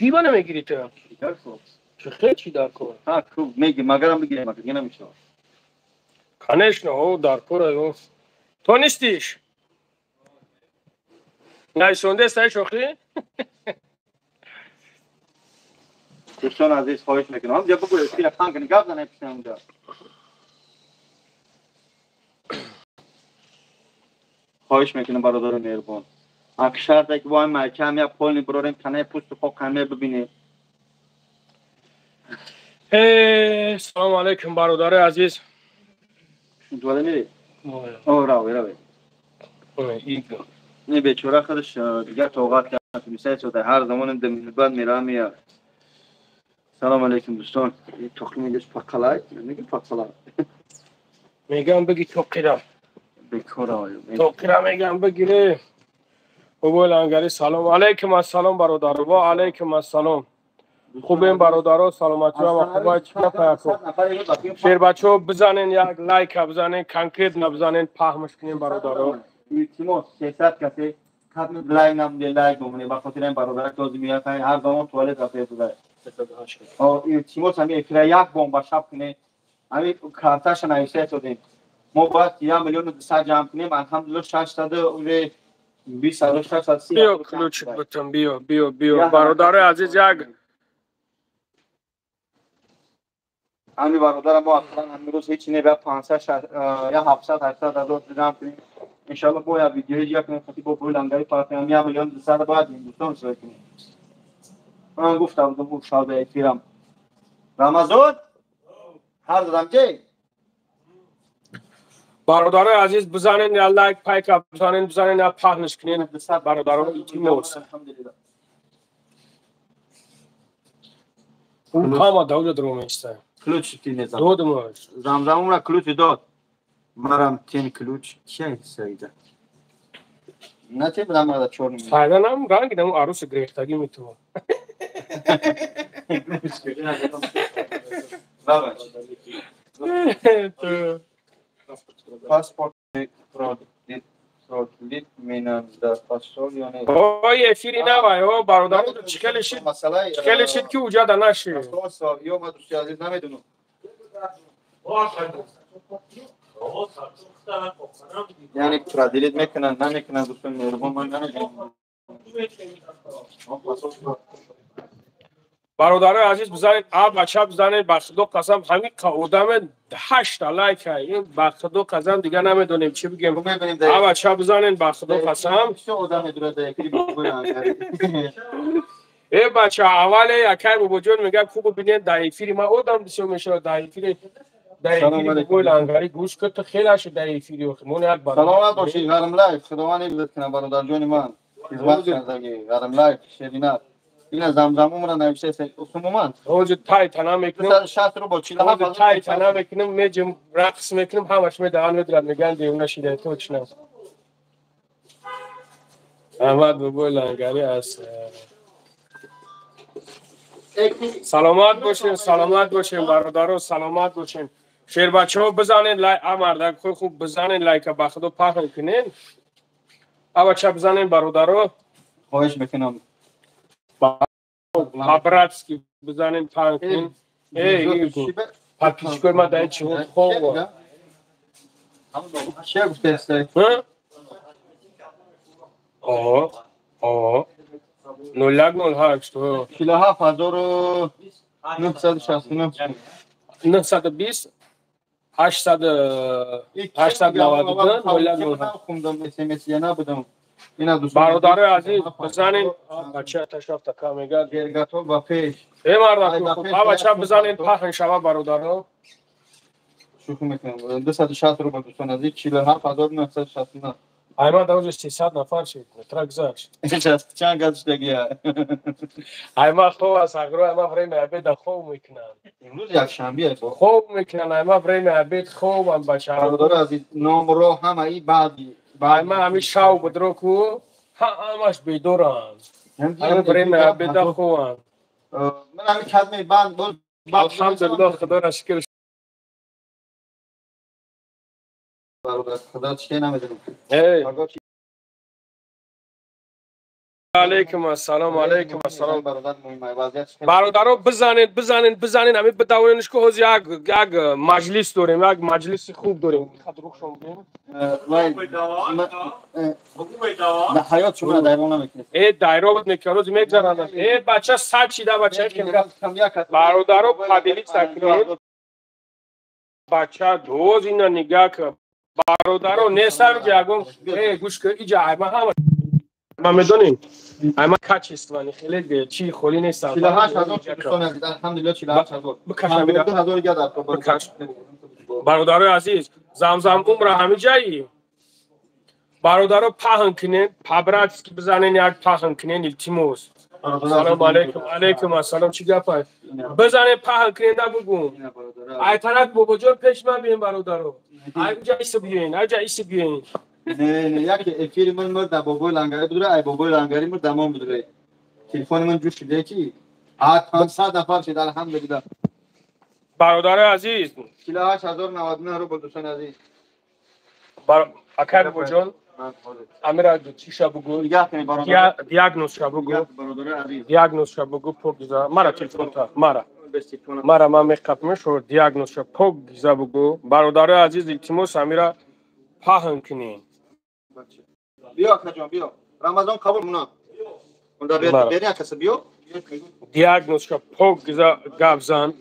چی بانه میگیری تو؟ چیکار کنم؟ چه خیلی چی دار کن؟ ها خوب میگی مگرم بگیرم مگه نمیشه. کنش نه او دار پره تو نیستیش؟ نه سونده است شوخی؟ دوستان عزیز خواهش میکنم هم بگو اسکی خان کنی گپ زنه پیش اونجا. خواهش میکنم برادر مهربان. اکشر که وای مکم یا پول بروریم کنه پوست خو کمه ببینه. سلام علیکم برادر عزیز. دوله میری؟ او راوی. ایگو. نه بیچاره خودش دیگه توقعات کرد میشه شده هر زمان بعد میرم میاد. سلام علیکم دوستان. تخمی میگه پاکلای میگه پاکلای. میگم بگی توقیرم. بکورای. توقیرم میگم بگیره. بقول انگاری سلام علیکم السلام برادر و علیکم السلام. خوبیم برادرها سلامتی و خوبه چیکار کنید؟ شیر بچه‌ها بزنین یک لایک بزنین کانکریت نبزنین پخمش کنین برادرها. تیمو 300 کسی خدمت لایک نمیده لایک بمونه به خاطر این برادر توضیح میاد هر زمان توالت رفته بوده. او تیمو سمی اکرا یک بمب شب کنه. همین کارتاش نایسه شدیم. ما باید 1 میلیون 200 جمع کنیم الحمدلله 600 و 20 بیا کلوچ بتم بیا برادر عزیز یک همین برادر ما اصلا امروز هیچ نه به 500 یا 700 800 دلار جمع کنیم ان شاء الله باید ویدیو یک خطی با بولنگای پارتی هم 1 میلیون 200 باید دوستان سوال کنیم. من گفتم دو شال به اکرام رمضان هر دادم که برادر عزیز بزنین یا لایک پایک بزنین یا پخنش کنین برادران تیموس اون کاما دولت رو میسته کلوچ کی نظام دو دماش زمزم را کلوچ داد مرام تین کلوچ کی سیده نه چه بدم را چورم فایده نم رنگ دم عروس گرفتگی میتونه بابا پاسپورت فرودلیت مینم در پاسپورت یا نه اوه افیری نوای او برادر چکلش چکلش کی وجود نشه یا ما دوستی عزیز نمیدونم یعنی فرودلیت میکنن نمیکنن دوستان مهربان من نمیدونم برادر عزیز بزنید بچه بزنید بخدو قسم همین کودم 8 لایک این بخدو قسم دیگه نمیدونیم چی بگیم بچه بزنید بخدو قسم ای بچه اول یکی بوجود میگه خوب ببینید دایفیری ما اودم بسیار میشه دایفیری بقول انگاری گوش که تو خیلی شد دایفیری و خمون یک بار سلامت باشی غرم لایف خداوند عزت کنه برادر جون من خدمت کردگی غرم لایف شیرینات این زمزم عمر نمیشه اسمومان روز تای تنها میکنم 60 رو با 47 روز تای تنها میکنم میجم رقص میکنم همش میدهن میدرم میگن دیونه شیده تو چنم احمد بقول انگاری است سلامت باشین برادران سلامت باشین شیر بچه ها بزنین لایک امردک خوب بزنین لایک بخدا پخم کنین بچه بزنین برادران خواهش میکنم براتسکی بزنین پخم کنین ایگو پاکیچکوی ما دایی چی بود خوب چه گفته آه 0108 47969 920 892 خوندم SMS یا نبودم اینا برادر عزیز بزنین بچه تشرف تکا میگه گرگاتو با پیش ای مردم خوب بچه بزنین پخن شما برادرها شوخی میکنم 260 رو با دوستان عزیز 47969 ایما دوز 300 نفر شد ترک زاش چند گذشت دیگه ایما خوب است اگر ایما فریم عبید خوب میکنن امروز یک شنبه خوب میکنن ایما فریم عبید خوب هم بچه برادر عزیز نام رو همه ای بعدی ایما همی شاو بدرو کو همش بیدورن ایما فریم عبید خوب هم من همی کدمی بند بود الحمدلله خدا را شکر برادر خدا چه نمیدونم علیکم السلام علیکم السلام برادر مهم وضعیت برادرها بزنین همین بدونینش که از یک مجلس داریم، یک مجلس خوب داریم. به حیات شما دایره نمیکنه. ای دایره بود میکنه روز میگذرن. ای بچه سر چیده بچه که برادرها پدیلی سکنید. بچه دوز اینا نگاه که برادرها نیستن جاگم. ای گوش که اینجا ایما همه ما میدونیم ایما کچ است خیلی چی خولی نیست. 48000 دوستان عزیز الحمدلله 48000 بکشم میره 2000 گرد بکش برادرای عزیز زمزم عمر همه جایی برادرها پهن کنین پبرات که بزنین یک پهن کنین التماس سلام علیکم علیکم السلام چی گپه بزنین پهن کنین بگو ای طرف بابا جان پیش من بیاین برادرها ای جایس بیاین ای جایس بیاین نه یک افیر من مرد بابای لنگری بدره ای بابای لنگری مرد دمام بدره تلفن من جوش شده کی 500 نفر شد الحمدلله برادرای عزیز 48099 رو دوستان عزیز اکر بابا جان امیر چی شب بگو دیاگنوز شب بگو دیاگنوز شب بگو پوگزا مرا تلفن تا مرا من میخوام شو دیاگنوز شب پوگزا بگو برادرای عزیز التماس امیرا پاهن کنین بیا کجا بیا رمضان قبول منا اوندا بیا کس بیا دیاگنوز شب پوگزا گابزان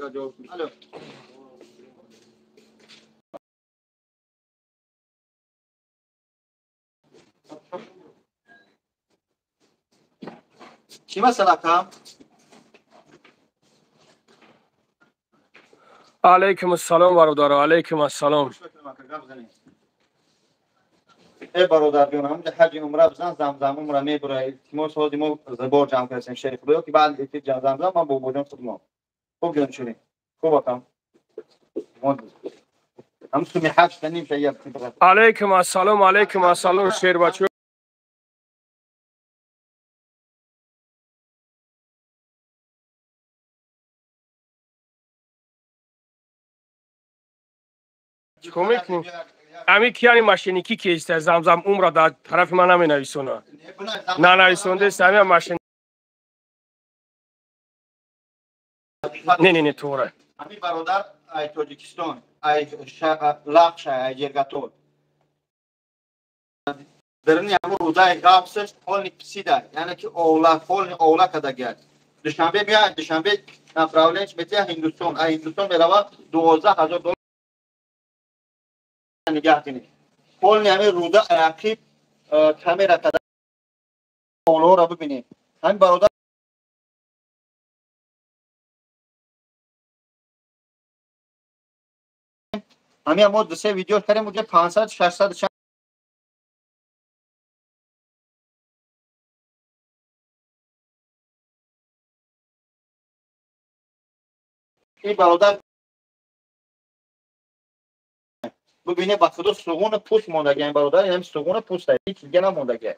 چی مسئله کام علیکم السلام برادر علیکم السلام ای برادر بیان هم حج عمره بزن زمزم عمره میبره ما سازیم زبار جمع کردیم شریف بیا که بعد ایت زمزم من بابا جان خودم خوب جان شدیم خوب آقام هم سومی حج کنیم شیء علیکم السلام علیکم السلام شیر بچو کومیک امی کیانی ماشینیکی که است زمزم عمره در طرف من نمی نویسونه نه نویسونده است امی ماشین نه توره امی برادر ای تاجیکستان ای لاخش ای جرگاتور درنی امو روزای قابسش خالنی پسیده یعنی که اولا کده گرد دوشنبه میاد دوشنبه نفراولنش میته هندوستان میروا $12000 نگاه کنید خالنی همه روزا عراقی کامera کده اولا را ببینید همین برادر همین ما دو سه ویدیو کردیم اونجا 500 600 این برادر ببینید با خود سگون پوست موندگی این برادر یعنی سگون پوست هیچ دیگه نموندگی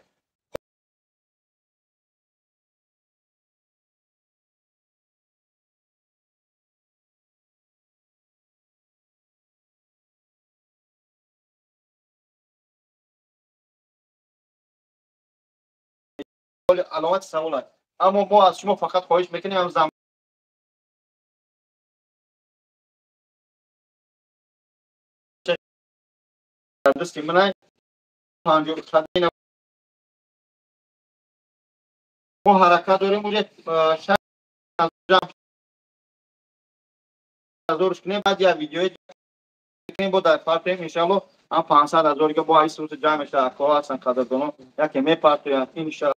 علامت سوال است اما ما از شما فقط خواهش میکنیم هم زمان دستی منای پنجاه خدمت ما حرکت داریم اونجا شاید هزارش کنیم بعد یا ویدیوی کنیم با در فرق ان شاء الله هم 500,000 که با این صورت جمع شده اکا هستن قدردانان یکی میپرتویم ان شاء الله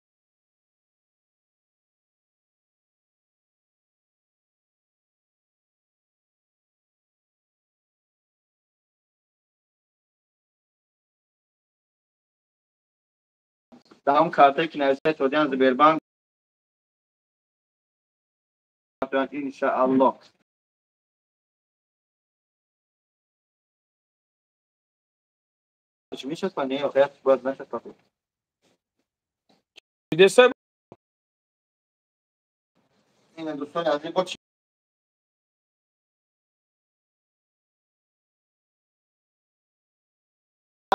دام کارت که نوشته تودیان زبربان ان شاء الله چی میشه پنی آخرت باز نشه کافی دسته این دوستان از این با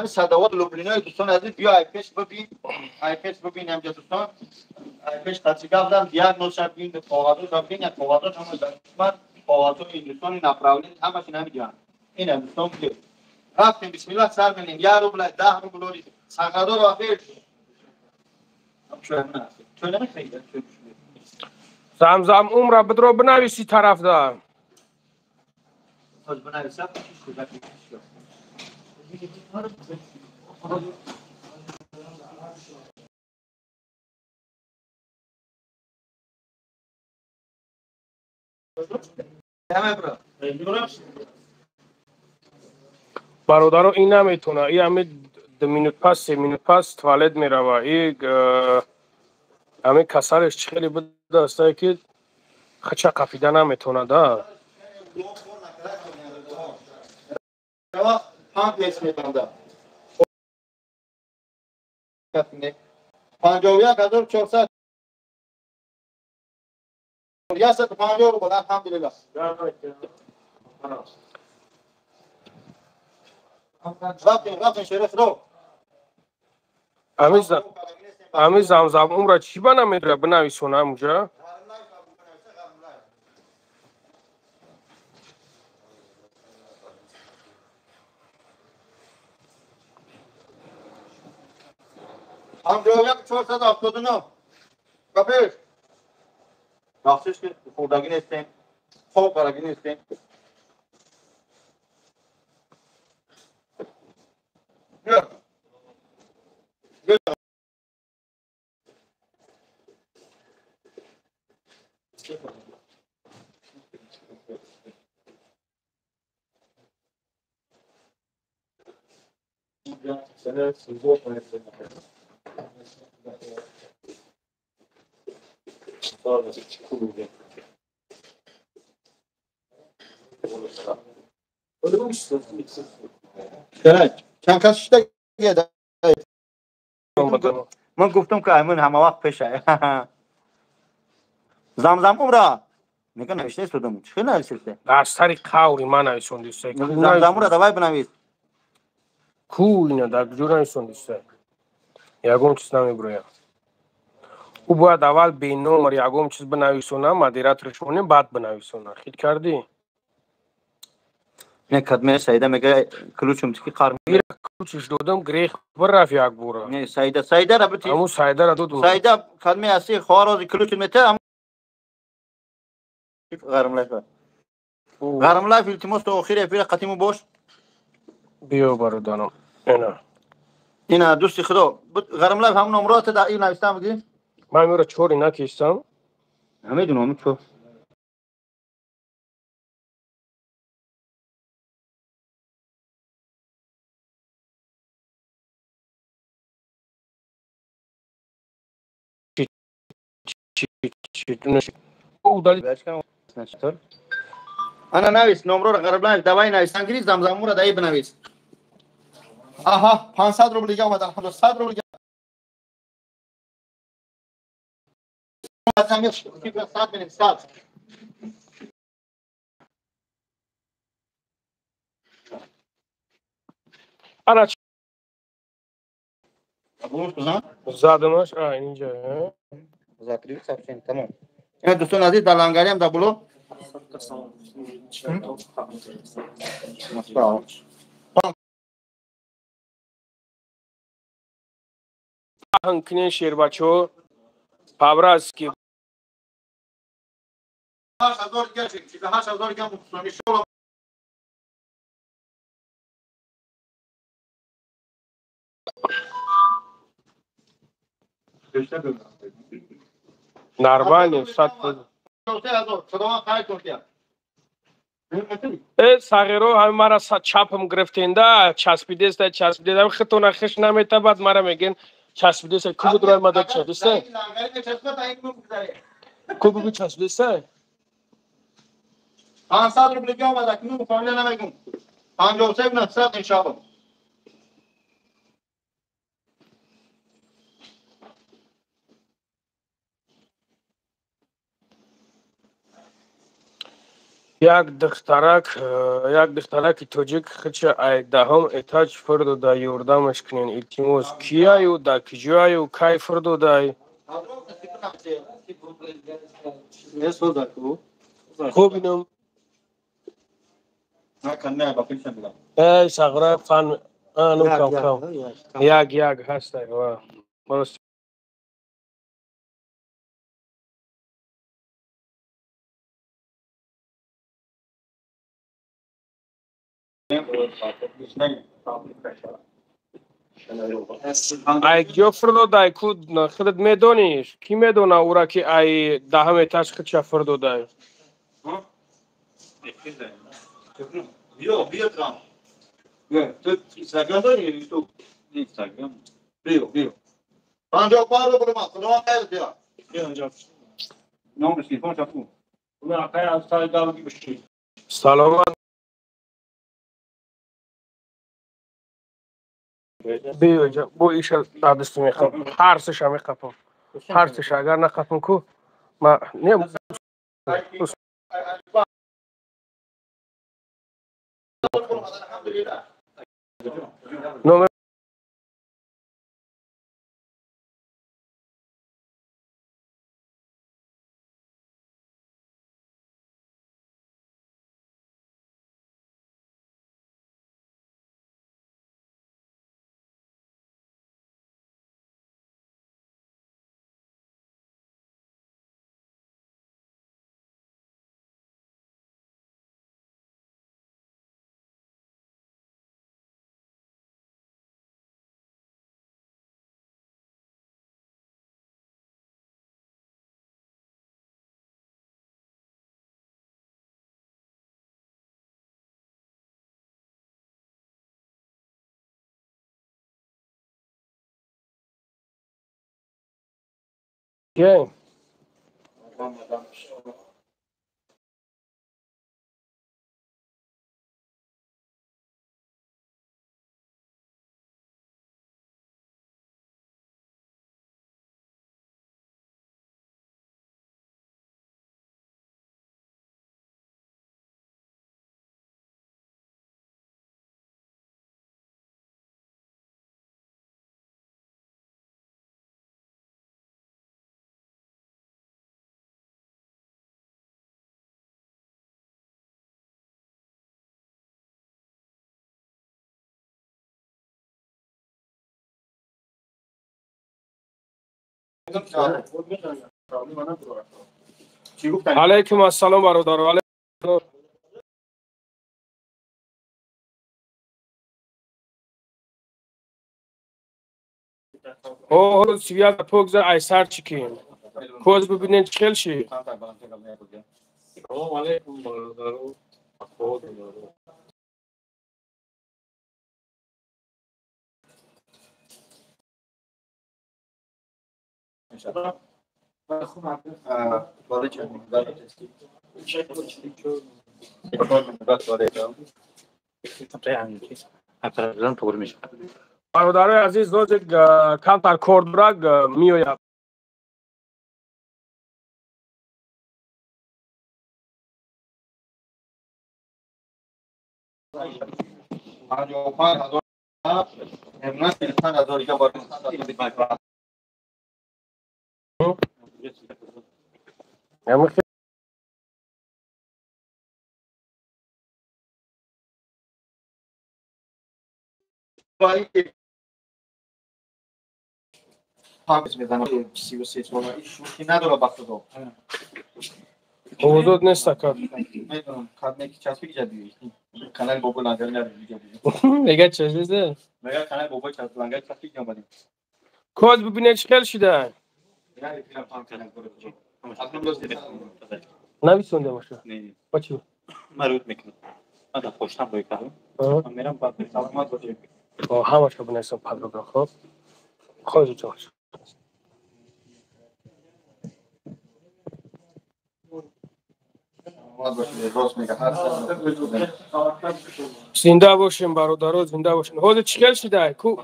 همین صدوات لوبلینای دوستان عزیز بیا آیپش ببین آیپش ببین همجا دوستان آیپش تاچیگا بودم دیاگنوز ببین کاغذ ببین کاغذ هم داشتم کاغذ این دوستان نپراولین همش نمیدونم این دوستان که رفتیم بسم الله سر منیم 1 روبل 10 روبل ساغادو رو آخر چون نمیخواد زمزم عمر بدرو بنویسی طرفدار از بنویسم برادرو این نمیتونه این همه 2 مینوت پس 3 مینوت پس توالت میروه این همه کسرش خیلی بده است که خچه قفیده نمیتونه ده پانت لیس میتونده 51,400 ریاست 50 رو بود الحمدلله رفتیم شریف رو همه زمزم عمر چی بنمیره بنویسونه اونجا هم 479 کپیش راستش که خوردگی نیستیم خوب برگی نیستیم چند کس شده من گفتم که ایمون همه وقت پیشه زمزم عمره میگه نوشته سودم چه نوشته از طریق قوری من نویسوندیسته زمزم عمره دوای بنویس کو اینه در جور نویسوندیسته یکم چیز نمیبرویم او باید اول به نمر یکم چیز بنویسونه مدیراتورش کنیم بعد بنویسونه خیلی کردی نه کدمه سیده میگه کلوچم تکی قار میگه کلوچش دادم گریخ بر رفت یک بوره نه سیده را بتی همون سایده را دو سیده کدمه اسی خوار کلوچ میته غرم لایف غرم لایف التماس تو اخیر افیر قتیمو باش بیا برادرم اینا دوستی خدا غرم لایف همون نمرات در این نوشته میگی من میره چوری نکشتم همه دونم چو انا نویس نمره غرب لایف دوای نویس انگلیس زمزمو را دایی بنویس آها 500 روبل دیگه اومد الحمدلله 100 روبل دیگه زمین 100 بنویس 100 انا بوش کجا زدمش اینجا ذاکری سبشین تمام این دوستان عزیز در لنگری هم دبلو هنکنین شیر بچو پابراز کی 8000 گشت 8000 گم مصونی شو نرمال 100 صغیرو هم مرا چپم گرفتینده چسبیده است چسبیده خطونه خش نمیته بعد مرا میگن چسبیده است کو بود روی مدد چه دوسته کو بود چسبیده است 500 روبل گم اومد اکنون فامیل نمیگم 53 900 ان شاء الله یک دخترک توجیک خچ ای دهم اتاج فردو دا یوردمش کنین التماس کیایو دا کجایو کای فردو دای خوب اینم ای سغرا فن آنو کم یک هست و درست ای کجا فردو دای کود خودت میدونیش کی میدونه او را که ای دهم اتاج خچ فردو دای Tu Instagram dori YouTube? Instagram. Bio. Ancak bağırdı bunu bak. Bunu anlayız ya. Ne olmuş ki? Konuş yapma. Bunu akaya sayıdalı gibi şey. سلامت بیو بو ایش دادست میخوام هر سش هم میخوام هر سش اگر نخوام کو ما نیم نو که علیکم السلام برادر او سویات پوگزا ای سر چکین کوز ببینین چکل شی برادرای عزیز روز کمتر کردبرگ میوید حدود نیست کار میگه چیزه کوز ببینین چکل شده نویسونده باشه بچه مربوط میکنه من خوشم روی کارم من میرم بعد سلامت باشه همش رو بنویسم پادگاه خب خواهد جان زنده باشیم برادران زنده باشین حالا چیکار شده کو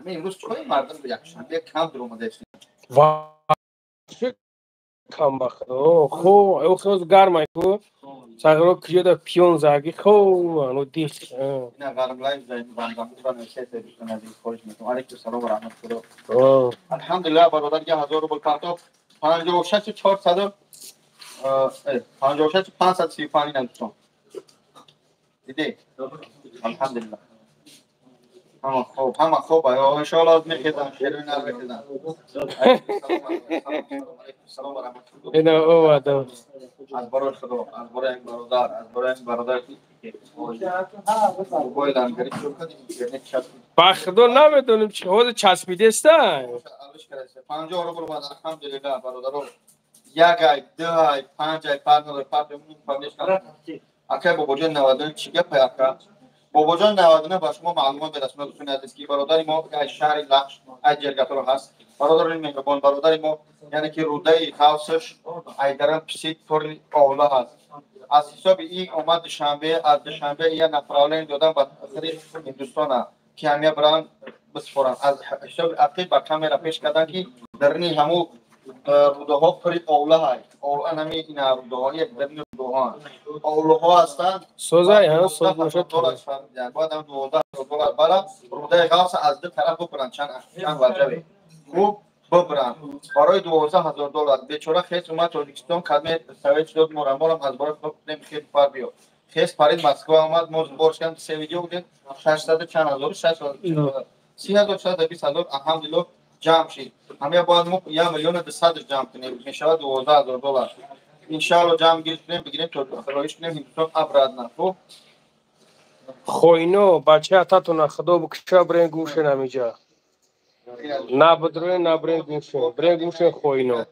همین امروز چای مردم به یک شنبه کم در اومده است وا کم بخت خو او خود گرمه تو سعی کردی در پیون زاگی خو آنو دیخ اینا قرم لایف زدیم بندم نشه سری کنه خوش میتونم علیکم سلام و رحمت الله الحمدلله برادر که 1000 روبل کارتو 56400 56535 نداشتم دیدی الحمدلله همه خوب ان شاء الله میخدم شیرین نمیخدم سلام و رحمت الله اینا او آدم از برای خدا از برای این برادر موبایل گرفت شو کردیم اینترنت چت بخدو نمیدونیم چه خود چسبیده است 50 روبل بعد الحمدلله برادر یک ای دو ای 5 ای پارتنر پارتمون فهمیش کنم اکه باباجان 99 چیگه پیاکا باباجان 99 با شما معلومات برسونه دوستان عزیز کی برادر ما که شهر لخش از جرگاتو هست برادر مهربان برادر ما یعنی که روده خاصش ایدرم پسید پر اولا هست از حساب این اومد شنبه از شنبه یه نفرالین دادن به خرید هندوستان که همه بران بسپرن از حساب عقیب با کامera پیش کردن که درنی همو روده ها پر اولا های اولا نمی این روده های درنی روده ها اولا ها هستند سوزای ها سوز میشه بعد هم $12 بالا روده خاص از دو طرف بکنن چند وجبه خوب ببرن برای $12,000 بیچاره خیس اومد تاجیکستان کدمه سویچ داد مرمارم از برای خود نمیخید پر بیاد خیس پرید مسکو آمد ما برش کردم سه ویدیو بودیم 600 چند هزار 600 $3,220 الحمدلله جمع شد همه باید ما 1,200,000 جمع کنیم میشود $12,000 ان شاء الله جمع گیریم بگیریم تو خرایش کنیم هندوستان ابراد نه تو خوینو بچه اتاتون خدا بکشه برین گوشه نمیجا نه بدروی نه برین گوشه خوینو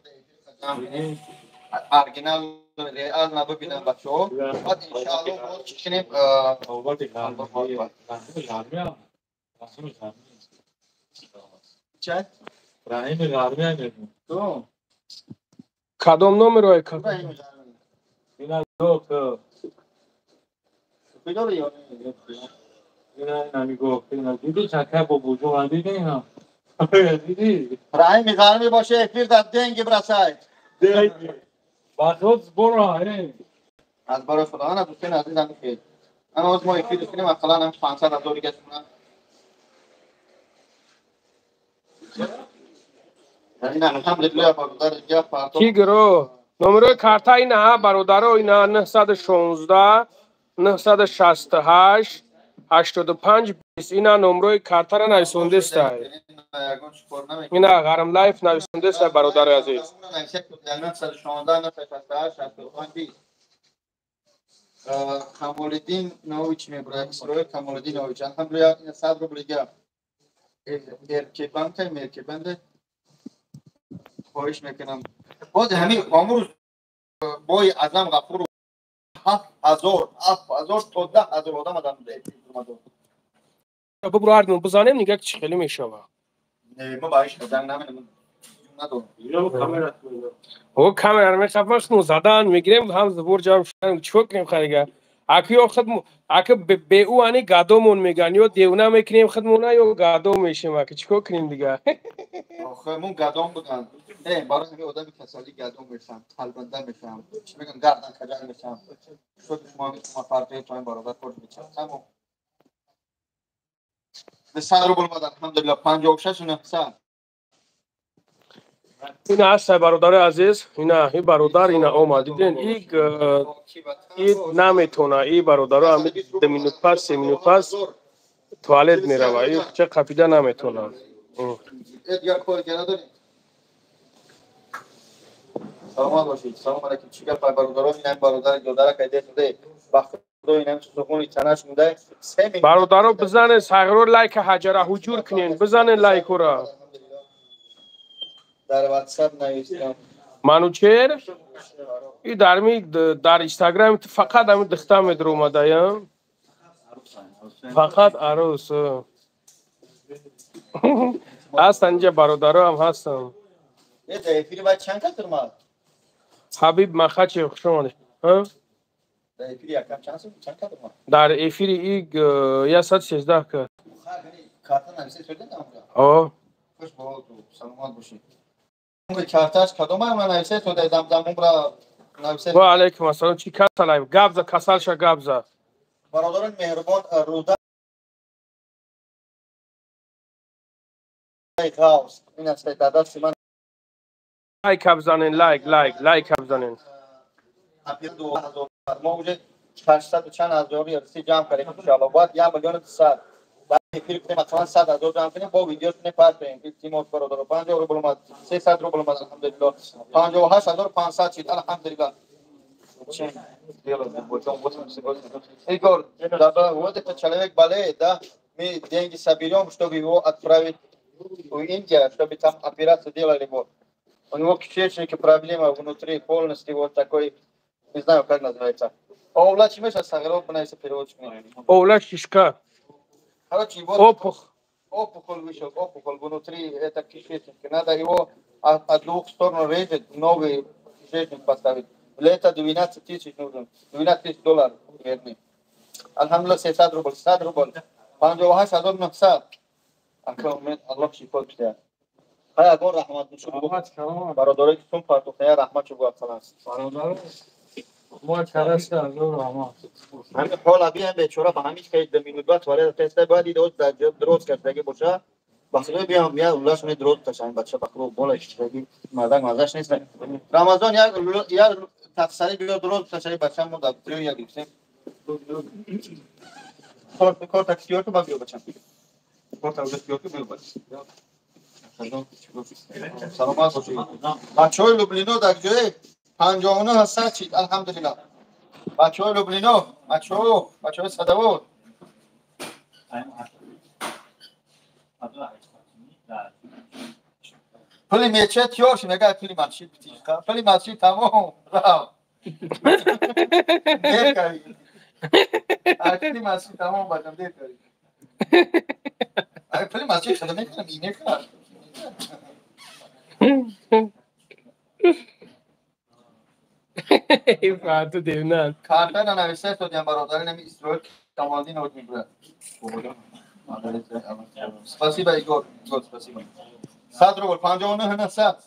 ارگینال ریال نه ببینم بچه‌ها بعد ان شاء الله ما چیکنیم چه ابراهیم غربی هم تو کدام نمره که اینا دو که کجا بیاد اینا نمیگفت اینا دیدی چکه با بوجو دیدی اینا دیدی ابراهیم غربی باشه افیر در دنگ برسای بخواد برو از برای خدا نه دوستان عزیزم که انا از ما افیر کنیم مثلا هم 500,000 دیگه یعنی نه الحمدلله برادر دیگه کی گرو نمره کارتا اینا برادرو اینا 916 968 85 20 اینا نمره کارتا را نویسنده است اینا غرم لایف نویسنده است برادر عزیز کمالدین نویچ میبره اسرائیل کمالدین نویچ الحمدلله این 100 روبل دیگه مرکبنده خواهش میکنم باز همین امروز بای اعظم غفور 7,000 تا 10,000 آدم آدم ده ببرو اردن بزنیم نگه چه خیلی میشوه ما باش جنگ نمیدونم ندارم او کامera میخوامش نو زدن میگیریم هم زبور جام شدن چوک کنیم خریگه اکی وقت اکی به او انی گادومون میگن یا دیونه میکنیم خدمونه یا گادوم میشیم اکی چیکار کنیم دیگه آخه من گادوم بگم نه برای همه آدم کسالی گادوم میشم حلبنده میشم چی میگن گردن کجا میشم شد شما فرقی تو این برابر خود میشم تمام به 100 روبل بعد الحمدلله 56 900 این هست برادر عزیز این برادر این آمد دیدین این نمیتونه این برادر هم 2 مینوت پس 3 مینوت پس توالت میره این چه قپیده نمیتونه دیگر کار کرده سلام باشید سلام علیکم چیکار پای برادران این برادر جدار کیده شده وقت دو اینم سکونی تناش مونده برادران بزنن سغرور لایک حجره حجور کنین بزنن لایک را در واتساپ نوشتم منوچهر این در اینستاگرام فقط همین دختر میدر اومده یا فقط عروس هستن اینجا برادرها هم هستن یه دایفیری باید چند کتر ماد حبیب مخچ خوش آمده ها دایفیری یکم چند کتر ماد در افیری ای 113 که کارتا نویسه شده نه آه خوش با تو سلامت باشید کارتاش کدوم هم نویسه تو زمزمون را نویسه. و علیکم السلام. چی کسل گابزا کسل شا گابزا برادران مهربان رودا غاوس این است تعداد من لایک بزنین، لایک بزنین. ما اونجا 800 و چند هزاری رسی جمع کردیم ان شاء الله. بعد 1 میلیون 100 بعد فکر کنیم مثلا 100,000 جمع کنیم با ویدیو کنیم پاس کنیم. تیم برادر 50 روبل اومد 300 روبل اومد الحمدلله. 58,500 شد الحمدلله. Igor, da вот этот человек болеет, да, мы деньги соберем, чтобы его отправить в Индию, чтобы там операцию делали. Вот. У него кишечники проблема внутри полностью вот такой, не знаю как называется. Овлач мы сейчас согрел, понравится переводчик. Овлач кишка. Короче, вот опухоль вышел, опухоль внутри, это кишечники. Надо его от двух сторон резать, новый кишечник поставить. Для этого 12 тысяч нужно, 12 тысяч долларов вернее. Alhamdulillah 300 ruble, 100 ruble. 58,900. Allah şifa bize. Hay agon rahmat nuşu bu. Baradori tüm partoya rahmat şu bu falan. برادر ما کرس کردم رحمت. همین حال ابی هم بیچاره فهمید که به مینوبت وارد تست بعدی درست کردگی باشه. بخشی بیام یا اولش می درست تاشن بچه بخرو بالش دیگه مزاش نیست. رمضان یا تفسیری بیاد درست تاشن بچه مو دکتر یا گیسیم. کار تکسیور تو باید بچم. کار تکسیور تو بیاد بچم. سلامت باشید. بچه‌های لوبلینو در جای 59 هستند چید الحمدلله. بچه‌های لوبلینو، بچه‌های صداوت. پلی میچه تیارش نگاه پلی ماشین بتیجه. پلی ماشین تمام. راو. دیر کاری. پلی ماشین تمام بچم دیر کاری. ay پلی ماشین خدمت کنم اینه کار. فاتو دیونان. کارتن نوشته شدیم برادران نمی اسرائیل کمالی نوت میگوید. Спасибо, Егор. Егор, спасибо. 100 рубль, 59 на 100.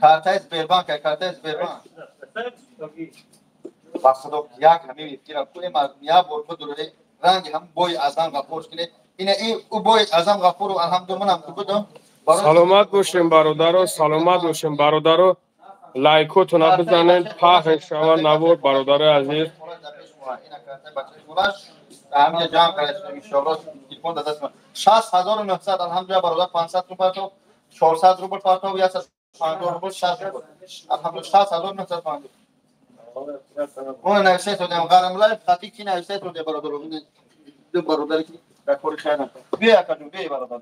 کارت Sberbank, کارت Sberbank. با خدا یک همین افتیرا کنیم یا برو دوره رنگ هم بوی ازم غفورش کنه. این بوی ازم غفور و الحمدلله منم بودم. سلامت باشین برادرو، سلامت باشین برادرو. لایکوتون بزنین، پخش شما نبود برادر عزیز. همین جمع کردیم ان شاء الله تلفن داداش 60900 الحمدلله برادر 500 روبل تو 400 روبل پاتو یا 50 روبل 60 روبل الحمدلله 60900 پاتو اون نوشته شدم قرم لایف خاطی کی نوشته شده برادر رو دو برادر کی رکورد خیانت بیا کجا بیا برادر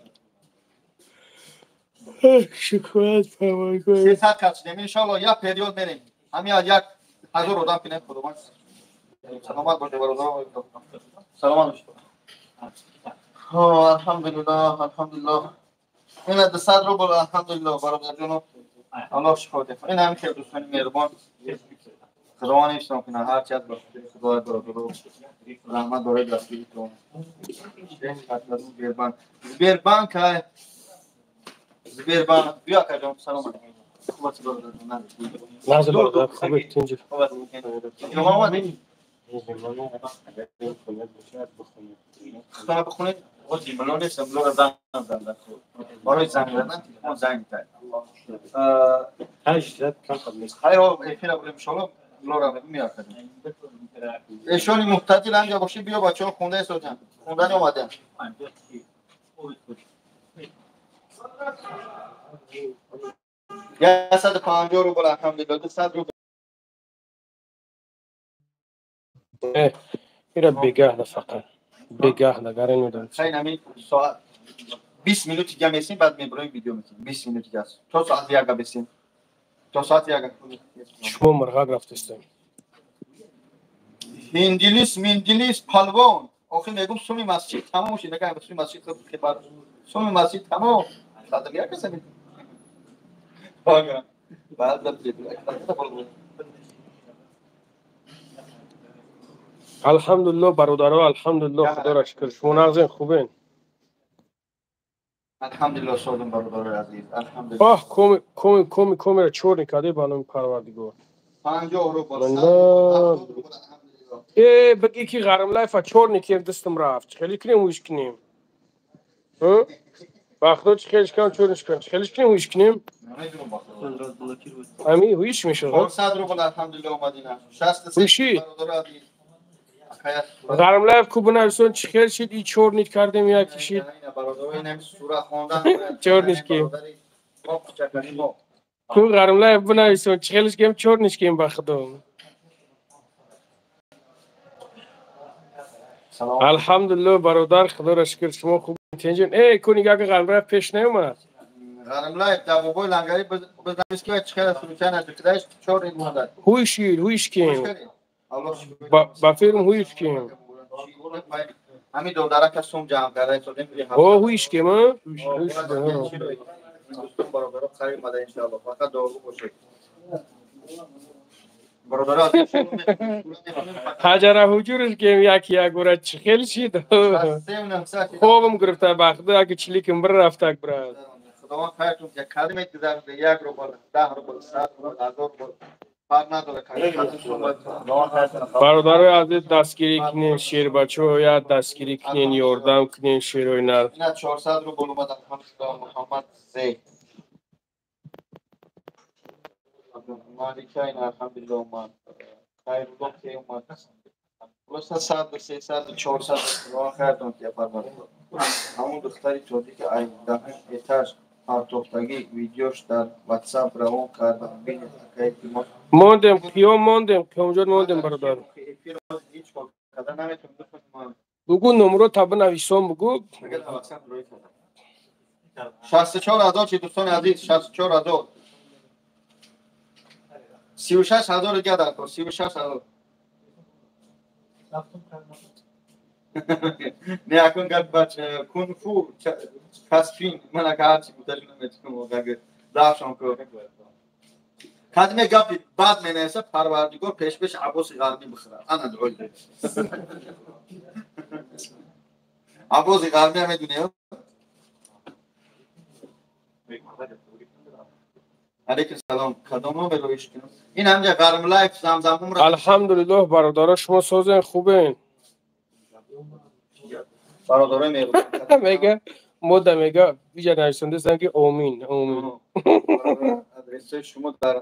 شکایت فرمایید. 300 کاتیم ان شاء الله یا پریود بریم همین یک 1000 رودان پینه خودمان سلامت باشه برادر سلامت باشه الحمدلله الحمدلله این 200 روبل الحمدلله برادر جونو الله شکر ده این هم که دوستان مهربان خدا نیستم که هر چیز باشه خدا برادر رحمت داره دستی تو Sberbank بیا کجا سلامت خوبه برادر نازل برادر خوبه تنجر خدا بخونید و دیملون نیستم لورا زنگ برای زنگ زدن تلفن زنگ کرد خیر او ایفینا بریم شما لورا میاد ایشون محتاجی لنجا باشه بیا بچه‌ها خونده سوتن خوندن اومدن یا 150 روبل الحمدلله 200 روبل ایرا بگاه ده فقط بگاه ده گرین میدونم خیلی نمی ساعت 20 minut دیگه میسیم بعد میبریم ویدیو میکنیم 20 minut دیگه است تو ساعت دیگه بسیم تو ساعت دیگه شما مرغاب رفتستیم هندلیس پالوان آخه میگم سومی مسجد تمام شد نگاه سومی مسجد که بعد سومی مسجد تمام صد میاد کسی باگا بعد الحمدلله برادرها الحمدلله خدا را شکر شما نازین خوبین الحمدلله سازم برادر عزیز الحمدلله آه کومی را چور نکرده بانم پروردگار 50 رو با 100 والله. رو 70 رو با الحمدلله بگی که غرم لایف چور نکرد دستم رفت خیلی کنیم ویش کنیم بخدا چه خیلیش کنم چورش کنم خیلیش کنیم ویش کنیم نمیدونم باخت همی ویش میشه 400 رو با الحمدلله اومدین 63 ویشی برادر عزیز حکایت غرم لایف کو بنویسون چه خیلی شد این چور نیت کردم یا کشید اینا برادر این سوره خواندن چور نیست که برادری ما کوچکترین ما کو غرم لایف بنویسون چه خیلیش کنم چور نیست کنیم بخدا سلام الحمدلله برادر خدا را شکر شما خوب تنجن کنی اگه غرم لایف پیش نیومد غرم لایف در بابای لنگری بزنیش که چه سلوچن از کداش چور این مادر هویش کیم الله شکر با فیلم هویش کیم همین دو درک سوم جمع کرده شدیم هویش کیم ها دوستان برادر خیلی ماده ان شاء الله فقط دعا باشه برادر حجر حجورش کیم یک گوره چه خیلی شید خوبم گرفته بخدا اگه چلیکم بر رفته براد خداوند خیرتون یک کلمه گذارم به 1 روبل 10 روبل 100 روبل 1000 روبل فرق نداره برادر عزیز دستگیری کنین شیر بچه یا دستگیری کنین یاردم کنین شیر و اینا اینا 400 روبل اومد الحمدلله محمد زید مالکه این الحمدلله اومد خیر الله که اومد واسه 100 300 400 خدا خیرتون که پروردگار همون دختری توضیح که ای دفعه اتاش پرتوختگی ویدیوش در واتساپ روان کردم بینید که ما موندم کیو موندم که اونجا موندم برادر هیچ کار نمیتونم بفهمم بگو نمرو تبا نویسم بگو 64000 چی دوستان عزیز 64000 36000 دیگه در کن 36000 نه اکن گفت بچه کن فو کسفین من اگه هرچی بودش نمیتونم اگه داشتم که کدیمه گفت بعد منیسه پروردگار پیش عباس غربی بخوره انا دعوی عباس غربی هم میدونی علیکم سلام کدومو بلویش کنم این همجا غرم لایف زمزم را الحمدلله برادر شما سازن خوبین برادرای میگه میگه مودا میگه بیجا نویسنده سن که آمین ادرس شما در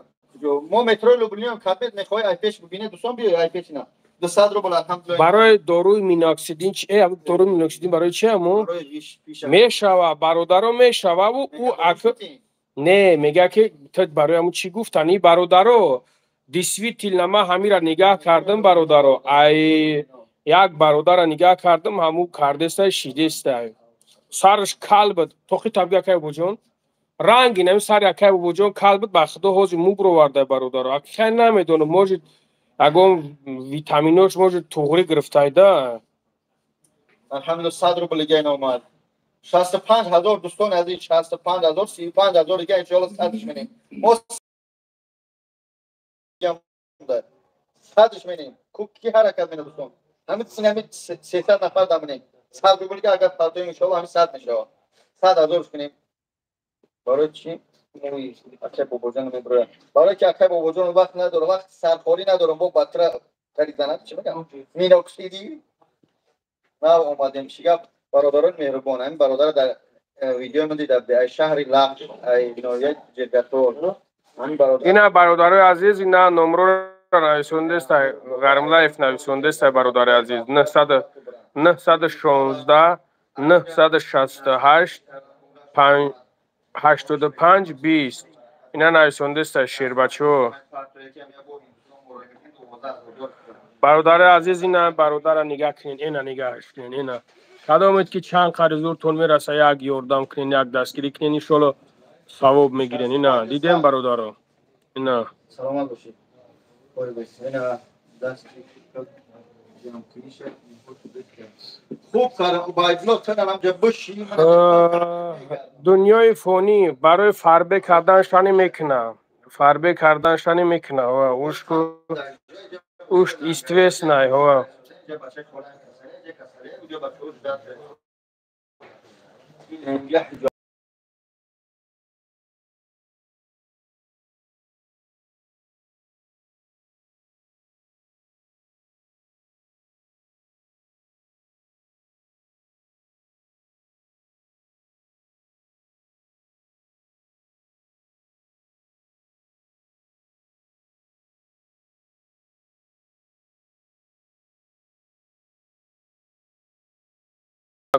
ما مترو لوبلیان کابت میخوای ای پیش ببینه دوستان بیا ای پیش نه 200 روبل الحمدلله برای داروی مینوکسیدین چه داروی مینوکسیدین برای چه همون میشوه برادر میشوه و او نه میگه که تو برای همون چی گفتنی برادرو دیسوی تیلنما همی را نگاه کردم برادرو ای یک برادر را نگاه کردم همون کردسته شیدسته سرش کال بود توخی تبگه که بوجون رنگی نمی سر یکه بوجون کال بود بخدا حوزی مو برو ورده برادرو اگه خیلی نمیدونم موجود اگه ویتامینوش موجود توغری گرفته ایده الحمدلله 100 روبل دیگه این اومد 65000 دوستان عزیز 65000 35000 دیگه ان شاء الله صدش می‌نیم ما صدش می‌نیم کی حرکت می‌کنه دوستان همین همین 300 نفر دامنیم 100 روبل دیگه اگر پاتویم ان شاء الله همین 100 میشه 100000 کنیم برای چی موی اکه بوجان میبره برای که اکه بوجان وقت نداره وقت سرخوری ندارم با بطره خریدن چی میگم مینوکسیدی ما اومدیم شیگا برادران مهربان همین برادر در ویدیو من دیدم در شهر لخت اینویت جگتور همین برادر اینا برادر عزیز اینا نمره نویسنده است غرم لایف نویسنده است برادر عزیز 916 968 85 20 اینا نویسنده است شیر بچو برادر عزیز اینا برادر نگاه کنین اینا نگاهش کنین اینا کدامت که چند قرضورتون میرسه یک یاردم کنین یک دستگیری کنین ان شاء الله ثواب میگیرین اینا دیدیم برادرو اینا سلامت باشید اینا دست خوب کارم باید لطفا هم جا باشی دنیای فانی برای فربه کردنشانی میکنه فربه کردنشانی میکنه اوش استرس نه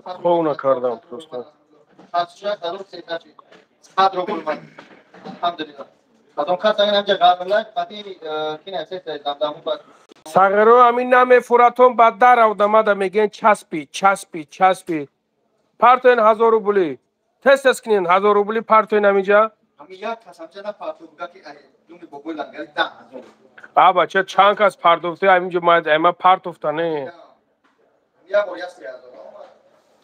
خوب نکردم просто. ساغرو همین نام فراتون بعد در آمده میگن چسبی. پارتوین 1000 روبلی. تست کنین 1000 روبلی پارتوین همینجا. بچه چند کس پارتوفته همینجا ما پارتوفته نه.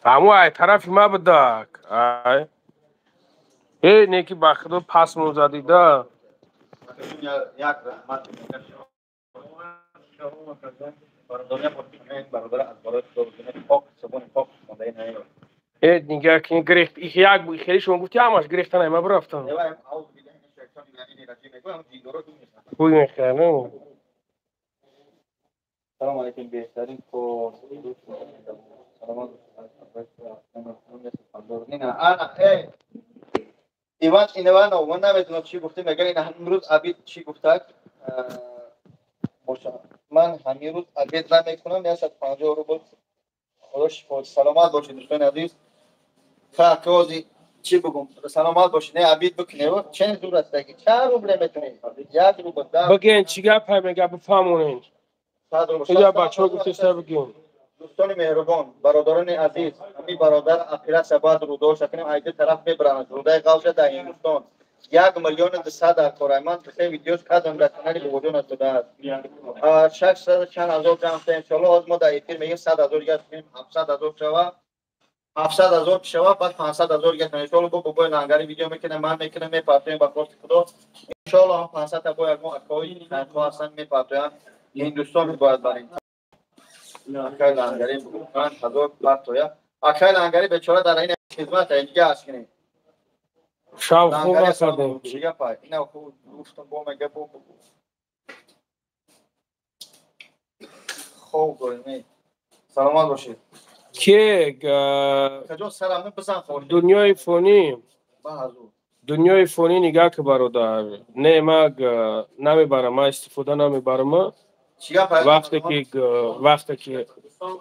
همو ای طرف ما بدک. ای نیکی بخدو پاس موزادی دا. ای نگاه کنی گریخت یک بوی خیلی شما گفتی همش گریخت نایما برفتم. بوی میخوانم. سلام علیکم بهترین کو سلام ایوان من نمیدونم چی گفته مگر این امروز عبید چی گفته من همین روز عبید نمیکنم یا 150 روبل خودش سلامت باشید دوستان عزیز کاکوزی چی بگم سلامت باشید نه عبید بکنه چند دور است دیگه 4 روبل میتونید یک روبل بگین چی گپ میگه بفهمونین یا بچه‌ها گفته سر بگین دوستان مهربان برادران عزیز همین برادر اخیرا سباد رو داشت کنیم ایده طرف میبرند رودای قوس در هندوستان 1,200,000 در کارایمان سه ویدیوز کردم در کانال به وجود افتاده است 600 چند هزار جمع ان شاء الله از ما در اخیر میگیم 100,000 گرد کنیم 700,000 شوا 700,000 شوا بعد 500,000 گرد ان شاء الله با بابای لنگری ویدیو میکنم من میکنم میپرتیم با خود خدا ان شاء الله 500 تا با ما اکوی تا اصلا میپرتیم هندوستان باید بریم اکای لنگری بگویند هزار پرتویا اکای لنگری بیچاره در این خدمت دیگه است کنیم شاو خوب نکردیم دیگه پای اینا خوب گفتم با مگه بو خوب گوینی سلامت باشید که کجا سلام بزن خورد دنیای فانی بازو دنیای فانی نگاه که برادر نه ما نمیبرم ما استفاده نمیبرم وقتی که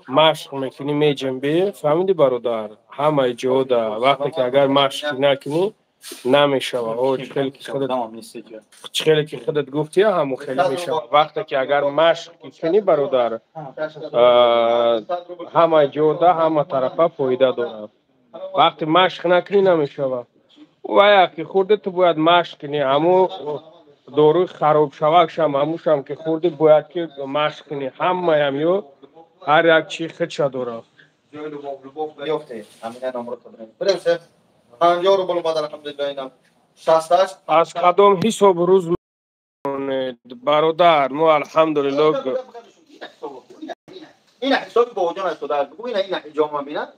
مشق میکنی میجنبی فهمیدی برادر همه جودا وقتی که اگر مشق نکنی نمیشوه او خیلی که خودت گفتی همون خیلی میشوه وقتی که اگر مشق کنی برادر همه جودا همه طرفه فایده داره وقتی مشق نکنی نمیشوه و یکی خورده تو باید مشق کنی همو داروی خراب شوکش هم هموش هم که خورده باید که مشق کنی همه همیو هر یک چی خودش داره از قدم حساب روز برادر ما الحمدلله این حساب با وجود است داد بگو این جامعه ببینن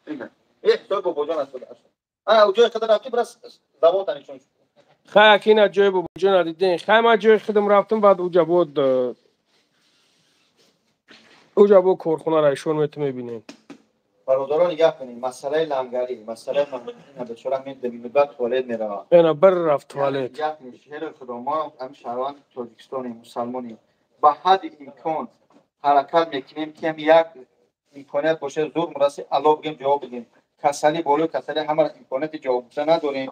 اینا حساب با وجود است داد انا وجود خدمت رفتی برس زبط نشون خیلی که اینا جای با وجود ندیدین خیلی ما جای خدم رفتم بعد اوجا بود کارخونه را ایشون میبینین برادران نگاه کنین مسئله لنگری مسئله من به چرا من دمیدات توالت میرم اینا بر رفت توالت نگاه کنین شهر خدا ما هم شهروند تاجیکستانی مسلمانی با حد امکان حرکت میکنیم که یک امکانیت باشه زور مرسی علاوه بگیم جواب بدیم کسلی بالو کسلی همه امکانیت جواب دادن نداریم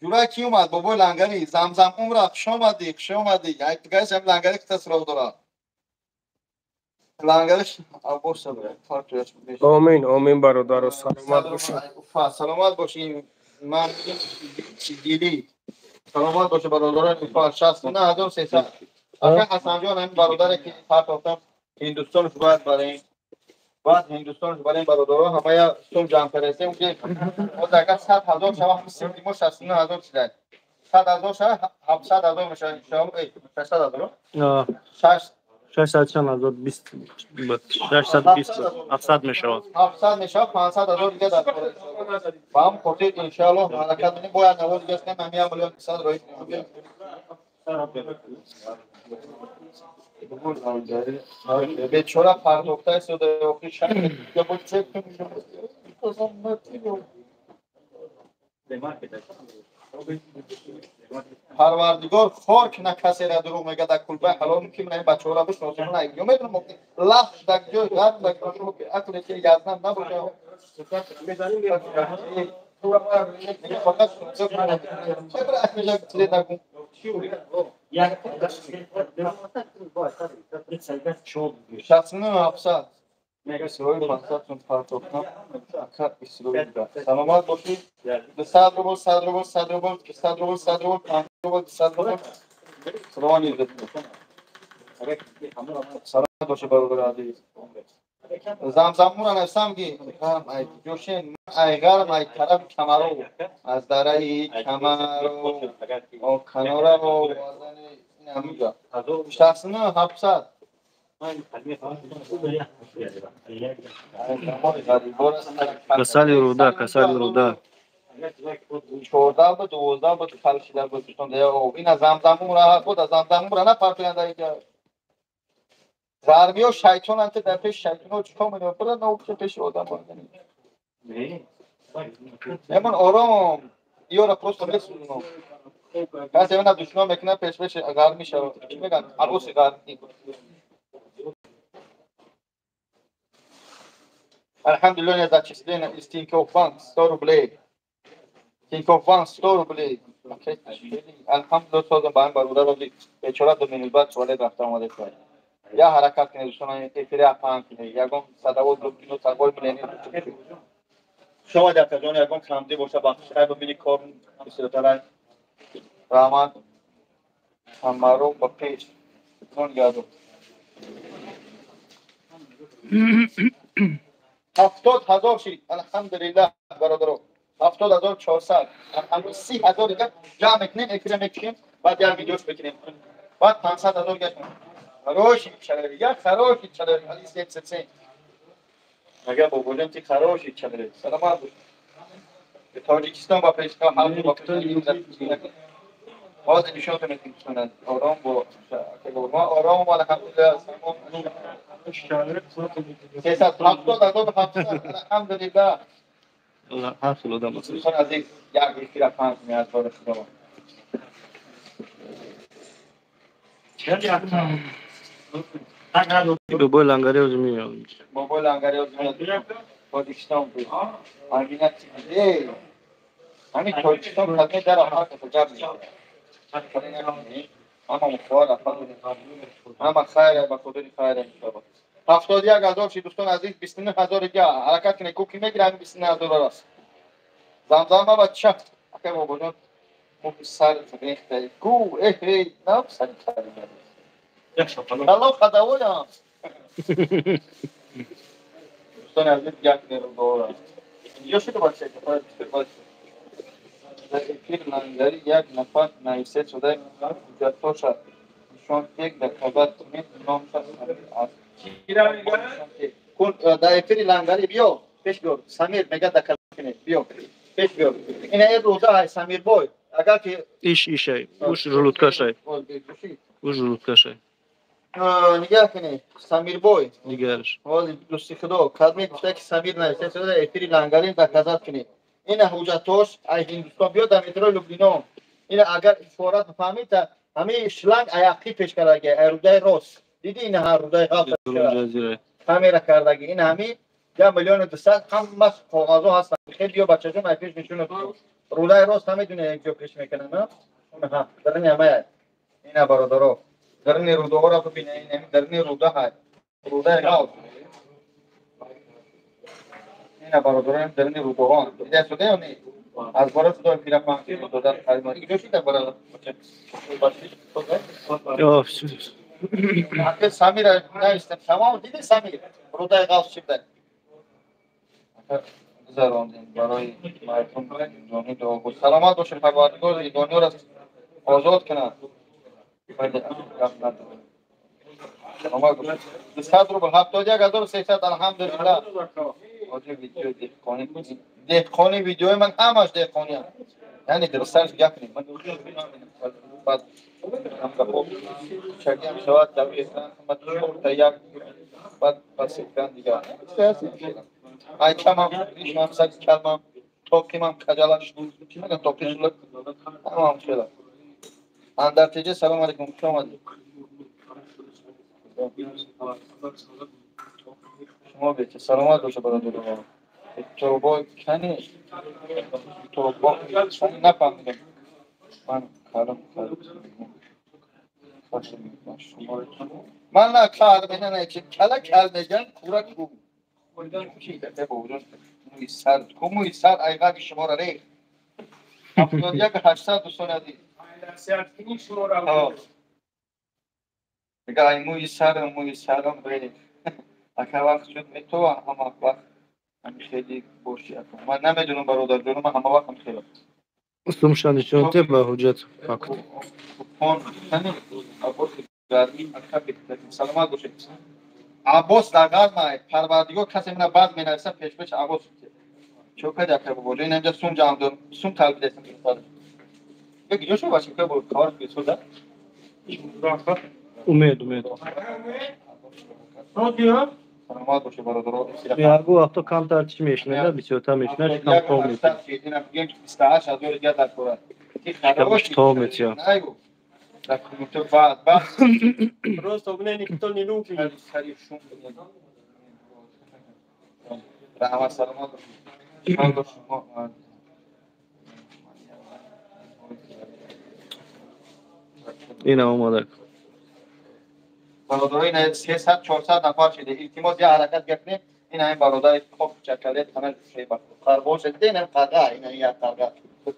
جورا کی اومد بابا لنگری زمزم عمر خوش اومدی یک دیگه هم لنگری که تصرف داره لنگرش ابوس داره فارتوش آمین برادر سلامت باشین سلامت باشین من میگم دیلی سلامت باشه برادران فار 69300 آخه حسن جان هم برادر که فرتافتم هندوستان باید برای بعد هندوستان برای برادران همه سوم جمع فرستیم که ما دقیقا 100,000 شما هم سیمتیمو 69,000 شده 100,000 شده 700,000 میشه ان شاء الله 600,000 نه 600 چند 20 700 میشه 700 میشه 500,000 دیگه در با هم خودت ان شاء الله حرکت کنیم باید نواز دیگه کنیم همین عملیات 100 روی به چورا پرداخته شده اوکی شد یا بود چک پروردگار خاک نکسی را دروغ میگه در کلبه حلال میکنیم نه بچه ها را بشناسیم نه یا میدونم لخت در جای غرب در کنیم که اکلی که یزدان نباشه فقط چطور اکمیجا چیزی نکن شخصی افسد بسیاری فرصت چون پرتوکم اکر بسیاری بگرد سلامت باشید به صد رو بود که صد رو بود 5 رو بود 100 رو بود سلام علیکم سلام باشه برادر عزیز زمزم را نفسم گی گرم ای جوشین ای گرم ای طرف کمرو از دره کمرو و کناره و وزن این همینجا شخصی 700 کسالی رودا 14 بود 12 بود خلشیده بود این از زمزمون را بود از زمزمون را نپرتوینده که زرمی و شیطان انت در پیش شیطان ها چکا میده برای نوبت پیش آدم باید همون آرام ایو را پروست بسونم کسی همون دشمن میکنه پیش غرمی شود چی میگن عروس غرمی الحمدلله that she's doing is think of one store play think of one store play الحمدلله سازم با این برادر رو بیچاره دو مینوت بعد توالت رفته آمده شد یا حرکت کنه دوستان افری افهم کنه یکم صداوت دو کیلو تقوی میلنی شما در تجان یکم کمده باشه بخشای ببینی کار بسیار رحمت همارو با پیش کن یادو 70,000 شید الحمدلله برادرو 70,400 الحمدلله 30,000 دیگه جمع کنیم افری میکنیم بعد یه ویدیوش بکنیم بعد 500,000 گشت خروشی چلری یا خروشی چلری علی سه اگر با بودم تی خروشی چلری سلامت باش به تاجیکستان با پیشگاه حال با باز نشون کنند آرام با ما آرام و الحمدلله سیصد 70,000 الحمدلله الله حاصل آدم است دوستان عزیز یک افری افهم کنیم از بار خدا بابا لنگری از میاد بابا لنگری از میاد تاجیکستان بود همین چیزه همین تاجیکستان خدمت در آخر کجا میاد اما مخوار اما خیره با خودی خیره میشود 71,000 شید دوستان عزیز 29,000 دیگه حرکت کنه کوکی میگیره همین 29,000 راست زمزم با بچه اکر بابا جان مفت سر ریخته گو ای نام سر کاری الله خداوی هم دوستان عزیز یک نیرو داره یا شده بچه که باید بچه در افیر لنگری یک نفر نایسه شده جاتو شد شون یک در قبط مید نام شد در افیر لنگری بیو پیش بیو سمیر میگه دکل کنه بیو پیش بیو اینه این روزه های سمیر بای اگر که ایش اوش жолудка шай اوش жолудка шай نگه کنه سمیر بای دیگرش حالی دوستی خدا کدمی گفته که سمیر نایسته شده افیر لنگری در قبط کنه این حجتاش از هندوستان بیاد در مترو لوبلینا این اگر اشارات بفهمید همه شلنگ ایقی پیش کردگی روده راست دیدی این هر روده همه را کردگی این همه 1,200,000 همه کاغذها هستن خیلی یا بچه جون پیش نشون روده راست همه دونه یک جا پیش میکنن نه ها درنی همه این برادرها درنی روده ها را ببینه این درنی روده های روده راست این برادران درنی روده ها دیده شده یا نه از بارا شده پیرا پانسی دادن خریداری اینو شده برادر حتی سمیر نیستم شما دیدی سمیر روده غاز شده گذراندیم برای مرحوم جانی دعا بود سلامت باشید پروردگار دنیا را آزاد کنه سلامت باشید 100 روبل 71,300 الحمدلله آجی ویدیو دهقانی ویدیوی من همش دهقانی هم یعنی درستش گپ نیم من بعد هم گفت شدی هم شود دویستان من شورت یک بعد پس کردن دیگه ای کم هم ریش هم سکس کلم هم Tokimam kacalar kime de tokişlik tamam şöyle. Andartece selam aleyküm. Şom hadi. Şoma bekle. Selam aleyküm bana diyorum. Torbo hani torbo ne yapalım? Ben karım. من نه کار به نه چه کلا کل میگن کورا کو چی ده بودن موی سر ایگا شما را ری 71 800 دوستان دی میگه ای موی سرم ری اگه وقت شد می تو هم وقت همیشه دی باشی من نمیدونم برادر جونم من همه وقت خیلی Sumşan içinde ve hüccet fakt. فون همین ابوس گاری اکبر سلامت باشید عباس دقیقا ما پروردگار کسی من بعد می نویسه پیش عباس چوکه دکه بوده این اینجا سوم جام دارم سوم تلبیده اسم می‌کنه یک جوشو باشه که بود کار بیسوده Umid. Ne diyor? سلامت باشه برادر Ya bu hafta kan tartışma işine bitiyor tam işine çıkan tohum etiyor. 28 هزار دیگه در کره Tohum etiyor. نگو در کمیته بعد Просто у меня никто не любит. رحمت سلامت باشه شما Yine olmadı. برادرای 300 400 نفر شده التماس یه حرکت بکنیم این همین برادر خوب چکله تمام شده با خربوش دینم قرقه این یا قرقه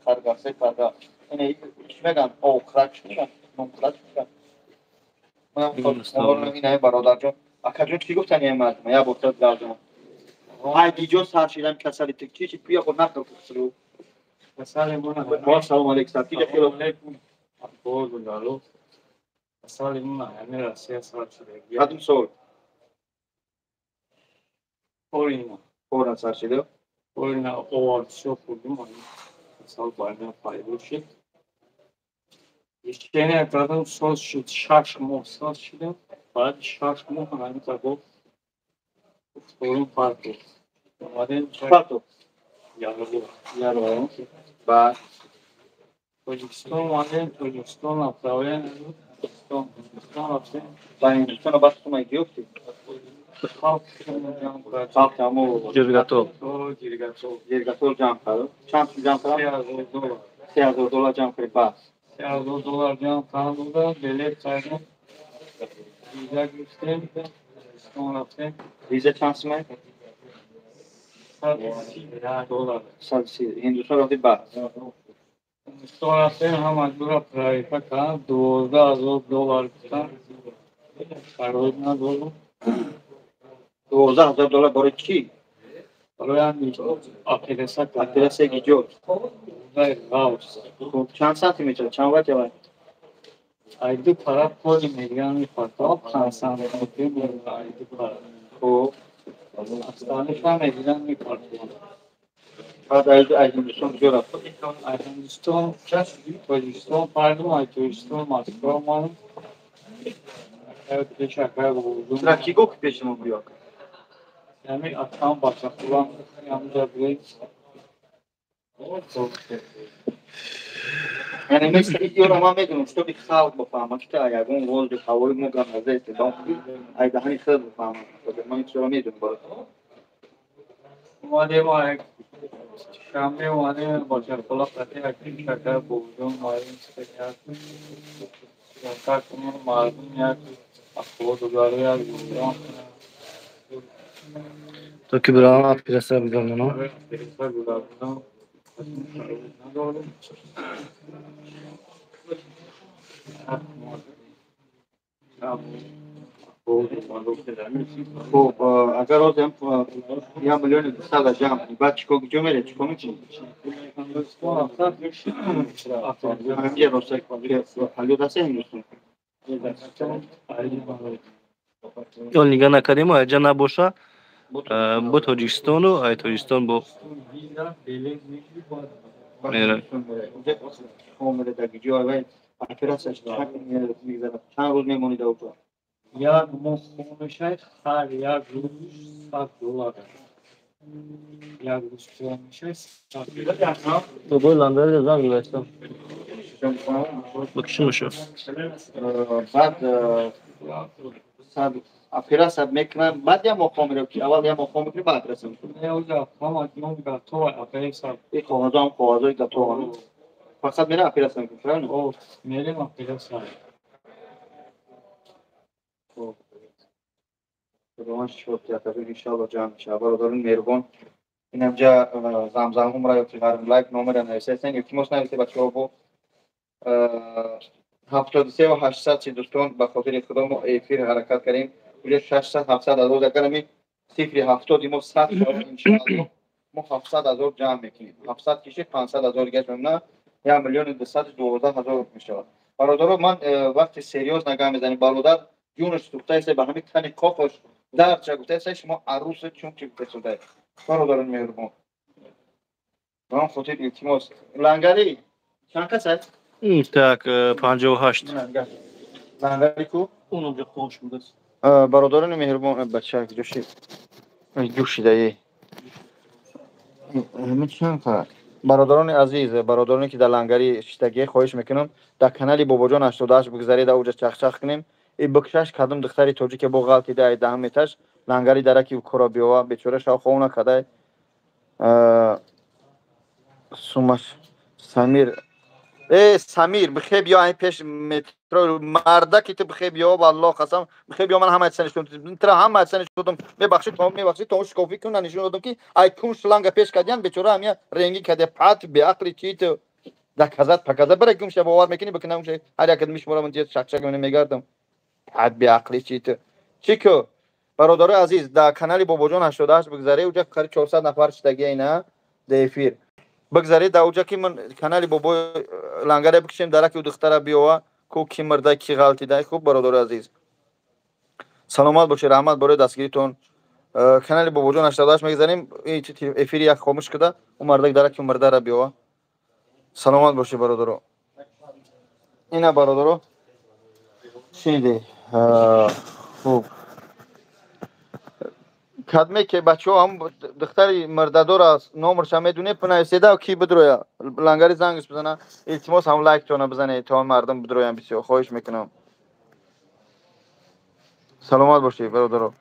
قرقه سه قرقه این چی میگن او کراچ میگن نونکراچ میگن من این همین برادر جون اکجون چی گفتن یه مرد یا بوتاد لازم های دیجو سر شدم کسالی تکی چی بیا خود نکن کسرو با سلام علیکم Selamun aleyküm. Doğru lalo. Salim yani Rusya sarçıdı. adım soğuk Orina. oradan sar şedeo Orina o artışa kurdum. Sal bayına paylaşıp. İşkene kadar söz şaşmı söz şidem. Bayağı şaşmı hani tabi. Sorun farklı. Madem Farklı. Yarı. بعد Tojikistan madem Tojikistan направляем. Tojikistan направляем. با هندوستان بس تو مگه گفتی خاک همو Cırgatol. جرگاتور جمع کرد چند جمع کرد $3,000 جمع کرد بس $1,000 can kanunda devlet sayını vize gösterdi. Sonra ویزه چند سمه $1,000. هندوستان رفتی بس Sonra hemen dura prayta kan $12,000 kan karolina dolu. $12,000 برای کی؟ Royan akilesa ادرس گیجور kadar raus. خب چند سانتی متر چند وقت var Aydı para koy milyon farklı kansan mutluyum aydı para. خب Hastane şu an milyon bir farklı. بعد از هندوستان کجا رفت Tojikistan pardon ay Tojikistan Moskova mı? Evet şaka buldum. چرا کی گفت پیش ما بیا Yani atan başaklılan yalnızca bir یعنی مثل ایران ما میدونم تو بی خلق بفهمم که اگر اون ولد هوایی مگم از استدام ای دهنی خیلی بفهمم من چرا میدونم باید Madem ay Şam'da madem başaklılan pati aktif şaka buldum. Malum istediğim yatak mı malum ya akıllı doları ya buldum. To Kübra'nın at pirasa bir onu. Evet, birisi buldum. خب اگر آدم یه میلیون 200 جمع کنی بعد چیکار کجا میره چیکار میکنی همینجا راست حالی دست هندوستان Yol Ligan Akademi ayrıca Naboş'a bu Tojikistan'u ay Tojikistan bu. Evet. عمر در گیجی آوه اکراسش چند روز میمونی در اونجا Ya Moskova'da her yer $100. یک روز که میشه بابا لندن زنگ گذاشتم بکشمشو بعد операция میکنم بعد یا مقام میرم که اول یا مقام میکنم بعد رسم نه اونجا ما میگم تو اپریسا این کاغذای تو فقط میره اپerasyون میکنم او میریم اپریسا خداوند شکر که تبریک ان شاء الله جان شب برادران مهربان اینجا زمزم هم را یا فرم لایک نمره نوشتن یکی موس نوشته بچه‌ها بو 73 و 800 چی دوستان به خاطر خدا ما افیر حرکت کردیم اونجا 600 700 هزار اگر می 070 ما 100 شد ان شاء الله ما 700 هزار جمع میکنیم 700 کشید 500 هزار گشت نه 1 میلیون 212 هزار میشه برادر من وقتی سریوس نگاه میزنیم برادر جونش سوخته است به همین تن کافش در چه گفته است شما عروس چون که بسوده برادران مهربان من خاطر التماس لنگری چند کس است так 58 لنگری کو اون اونجا خوش بود برادران مهربان بچه جوشیده همین چند تا برادران عزیز برادرانی که در لنگری شتگی خواهش میکنم در کانال باباجان 88 بگذارید اوجا چخچخ کنیم این بکشش کدام دختری توجی که با غلطی ده دهم میتاش لنگری درکی کورا بیوا بیچاره شاو خونه کده سومش سمیر سمیر بخیر بیا این پیش مترو مردکی تو بخیر بیا والله قسم بخیر بیا من همه سنشون ترا همه سنشون میبخشید تو شکوفی کن نشون دادم که ای کون شلنگ پیش کردن بیچاره همیا رنگی کده پات به عقلی چی تو دکازات پکازات برای کم شب باور میکنی بکنم چه هر یک میشمورم من چه شک شک میگردم پات به عقلی چی تو چیکو برادر عزیز در کانال باباجان 88 بگذاری اونجا کار 400 نفر شتگی اینا دفیر بگذارید در اوجا که من کانال بابا لنگره بکشیم درک و دختره بیاوا کو کی مرده کی غلطی ده خوب برادر عزیز سلامت باشید رحمت برای دستگیریتون کانال بابا جان 88 میگذاریم این افیر یک خاموش کده اون مرده درک و مرده را بیاوا سلامت باشید برادر اینا برادر شنیدی خوب کدمه که بچه‌ها هم دختری مرددار است نامش هم میدونه پنایسیده و کی بدرویا لنگری زنگش بزنه التماس هم لایک تونه بزنه تا مردم بدرویم بسیار خواهش میکنم سلامت باشید برادر